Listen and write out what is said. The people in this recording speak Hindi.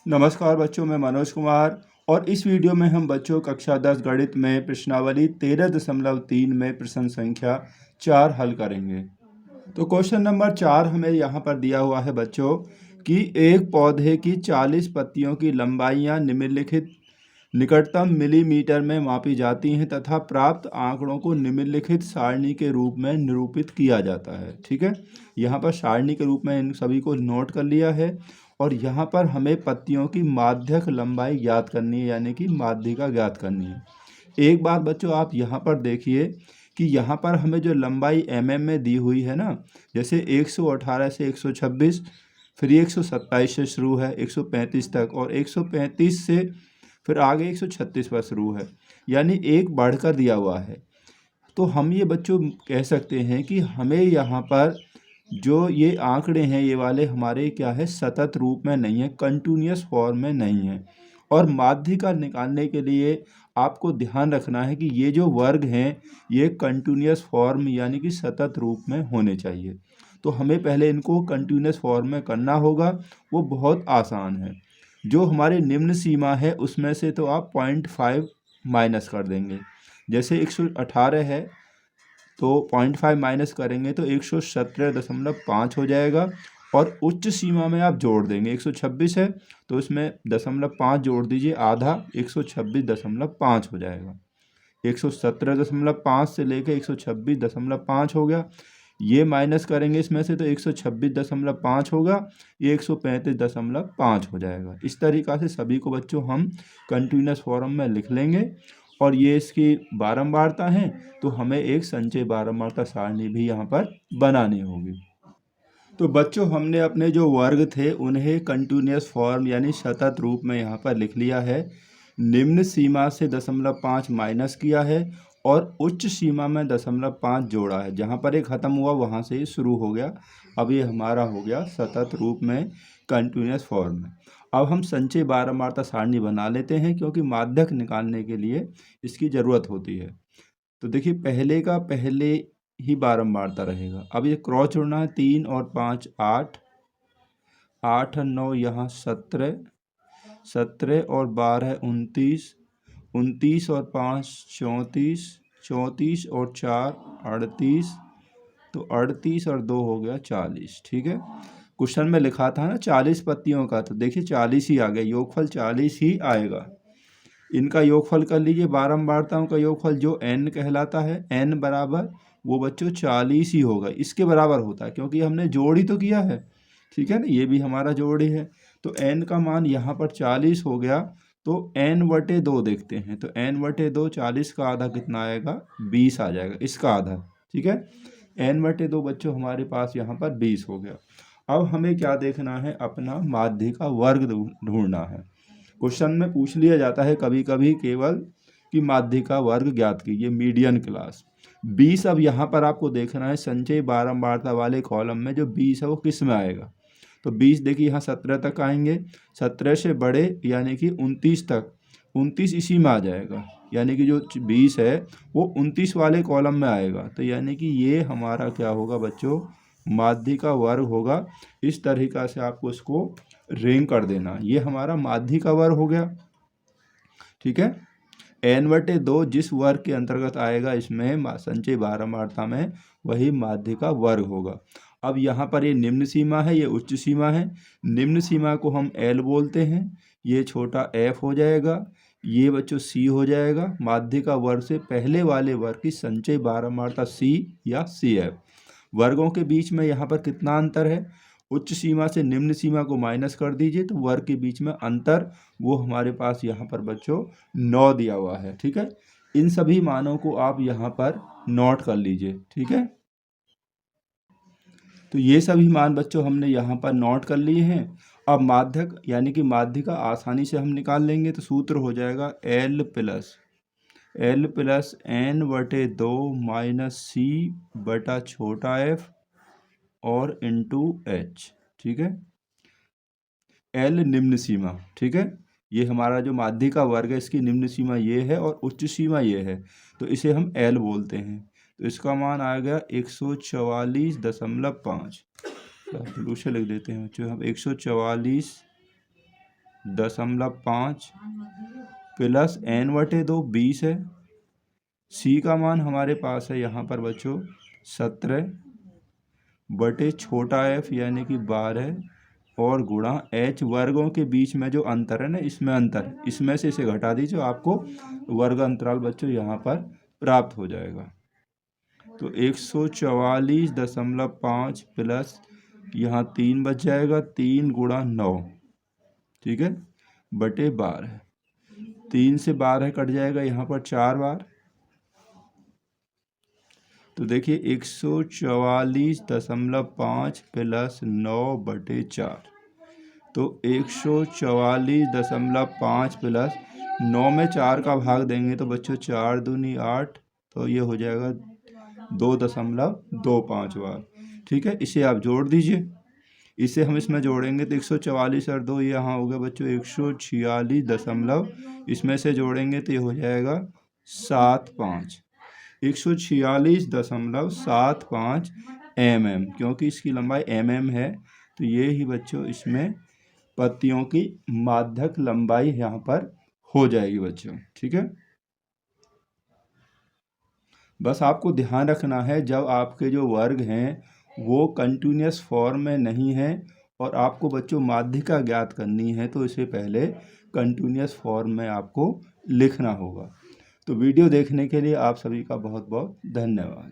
नमस्कार बच्चों, मैं मनोज कुमार और इस वीडियो में हम बच्चों कक्षा 10 गणित में प्रश्नावली 13.3 में प्रश्न संख्या 4 हल करेंगे। तो क्वेश्चन नंबर 4 हमें यहाँ पर दिया हुआ है बच्चों कि एक पौधे की 40 पत्तियों की लंबाइयाँ निम्नलिखित निकटतम मिलीमीटर में मापी जाती हैं तथा प्राप्त आंकड़ों को निम्नलिखित सारणी के रूप में निरूपित किया जाता है। ठीक है, यहाँ पर सारणी के रूप में इन सभी को नोट कर लिया है और यहाँ पर हमें पत्तियों की माध्यक लंबाई ज्ञात करनी है, यानी कि माध्यिका ज्ञात करनी है। एक बात बच्चों आप यहाँ पर देखिए कि यहाँ पर हमें जो लंबाई mm में दी हुई है ना, जैसे 118 से 126, फिर ये 127 से शुरू है 135 तक और 135 से फिर आगे 136 पर शुरू है, यानी एक बढ़कर दिया हुआ है। तो हम ये बच्चों कह सकते हैं कि हमें यहाँ पर जो ये आंकड़े हैं ये वाले हमारे क्या है, सतत रूप में नहीं है, कंटिन्यूअस फॉर्म में नहीं है। और माध्यिका निकालने के लिए आपको ध्यान रखना है कि ये जो वर्ग हैं ये कंटिन्यूअस फॉर्म यानी कि सतत रूप में होने चाहिए। तो हमें पहले इनको कंटिन्यूअस फॉर्म में करना होगा, वो बहुत आसान है। जो हमारी निम्न सीमा है उसमें से तो आप 0.5 माइनस कर देंगे। जैसे 118 है तो 0.5 माइनस करेंगे तो 117.5 हो जाएगा और उच्च सीमा में आप जोड़ देंगे। 126 है तो इसमें 0.5 जोड़ दीजिए, आधा 126.5 हो जाएगा। 117.5 से लेकर 126.5 हो गया। ये माइनस करेंगे इसमें से तो 126.5 होगा, ये 135.5 हो जाएगा। इस तरीक़ा से सभी को बच्चों हम कंटिन्यूअस फॉर्म में लिख लेंगे और ये इसकी बारंबारता है तो हमें एक संचय बारंबारता सारणी भी यहाँ पर बनानी होगी। तो बच्चों हमने अपने जो वर्ग थे उन्हें कंटिन्यूअस फॉर्म यानी सतत रूप में यहाँ पर लिख लिया है। निम्न सीमा से 0.5 माइनस किया है और उच्च सीमा में 0.5 जोड़ा है। जहाँ पर ये ख़त्म हुआ वहाँ से ही शुरू हो गया। अब ये हमारा हो गया सतत रूप में कंटिन्यूअस फॉर्म में। अब हम संचय बारंबारता सारणी बना लेते हैं क्योंकि माध्यक निकालने के लिए इसकी ज़रूरत होती है। तो देखिए पहले का पहले ही बारंबारता रहेगा। अब ये क्रॉस जोड़ना है, 3 और 5 8, 8 और 9 यहाँ 17, 17 और 12 29, 29 और 5 34, 34 और 4 38, तो 38 और 2 हो गया 40। ठीक है, क्वेश्चन में लिखा था ना 40 पत्तियों का, तो देखिए 40 ही आ गया, योगफल 40 ही आएगा। इनका योगफल कर लीजिए, बारंबारताओं का योगफल जो n कहलाता है, n बराबर वो बच्चों 40 ही होगा, इसके बराबर होता है क्योंकि हमने जोड़ ही तो किया है। ठीक है ना, ये भी हमारा जोड़ ही है। तो n का मान यहाँ पर 40 हो गया, तो n/2 देखते हैं। तो n/2 40 का आधा कितना आएगा, 20 आ जाएगा, इसका आधा। ठीक है, n/2 बच्चों हमारे पास यहाँ पर 20 हो गया। अब हमें क्या देखना है, अपना माध्यिका वर्ग ढूंढना है। क्वेश्चन में पूछ लिया जाता है कभी कभी केवल कि माध्यिका वर्ग ज्ञात कीजिए, मीडियन क्लास। 20 अब यहाँ पर आपको देखना है संचय बारंबारता वाले कॉलम में जो 20 है वो किस में आएगा। तो 20 देखिए यहाँ 17 तक आएंगे, 17 से बड़े यानी कि 29 तक, 29 इसी में आ जाएगा, यानी कि जो 20 है वो 29 वाले कॉलम में आएगा। तो यानी कि ये हमारा क्या होगा बच्चों, माध्यिका वर्ग होगा। इस तरीक़ा से आपको इसको रिंग कर देना, ये हमारा माध्यिका वर्ग हो गया। ठीक है, n/2 जिस वर्ग के अंतर्गत आएगा इसमें संचय बारंबारता में, वही माध्यिका वर्ग होगा। अब यहाँ पर ये निम्न सीमा है, ये उच्च सीमा है। निम्न सीमा को हम L बोलते हैं, ये छोटा f हो जाएगा, ये बच्चों c हो जाएगा। माध्यिका वर्ग से पहले वाले वर्ग की संचय बारंबारता c या cf। वर्गों के बीच में यहाँ पर कितना अंतर है, उच्च सीमा से निम्न सीमा को माइनस कर दीजिए तो वर्ग के बीच में अंतर वो हमारे पास यहाँ पर बच्चों 9 दिया हुआ है। ठीक है, इन सभी मानों को आप यहाँ पर नोट कर लीजिए। ठीक है, तो ये सभी मान बच्चों हमने यहाँ पर नोट कर लिए हैं। अब माध्यक यानी कि माध्यिका आसानी से हम निकाल लेंगे। तो सूत्र हो जाएगा L plus n/2 minus c बटा छोटा f और इंटू h। ठीक है, L निम्न सीमा। ठीक है, ये हमारा जो माध्यिका वर्ग है इसकी निम्न सीमा ये है और उच्च सीमा ये है, तो इसे हम L बोलते हैं। तो इसका मान आ गया 144.5। सोल्यूशन लिख देते हैं बच्चों हम, 144 20 प्लस n/2 20 है। c का मान हमारे पास है यहाँ पर बच्चों 17 बटे छोटा f यानी कि 12 और गुणा h वर्गों के बीच में जो अंतर है ना, इसमें अंतर, इसमें से इसे घटा दीजिए, आपको वर्ग अंतराल बच्चों यहाँ पर प्राप्त हो जाएगा। तो 144.5 प्लस यहाँ 3 बच जाएगा, 3 गुणा 9, ठीक है, बटे 12। 3 से 12 कट जाएगा यहाँ पर 4 बार। तो देखिए 144.5 प्लस 9 बटे 4, तो 144.5 प्लस 9 में 4 का भाग देंगे तो बच्चों 4 दूनी 8, तो ये हो जाएगा 2.25 बार, ठीक है। इसे आप जोड़ दीजिए, इसे हम इसमें जोड़ेंगे तो 144 और 2 यहाँ हो गया बच्चों 146 इसमें से जोड़ेंगे तो ये हो जाएगा 75, 146.75 mm, क्योंकि इसकी लंबाई mm है, तो ये ही बच्चों इसमें पत्तियों की माध्यक लंबाई यहाँ पर हो जाएगी बच्चों, ठीक है। बस आपको ध्यान रखना है, जब आपके जो वर्ग हैं वो कंटिन्यूअस फॉर्म में नहीं है और आपको बच्चों माध्यिका ज्ञात करनी है, तो इसे पहले कंटिन्यूअस फॉर्म में आपको लिखना होगा। तो वीडियो देखने के लिए आप सभी का बहुत बहुत धन्यवाद।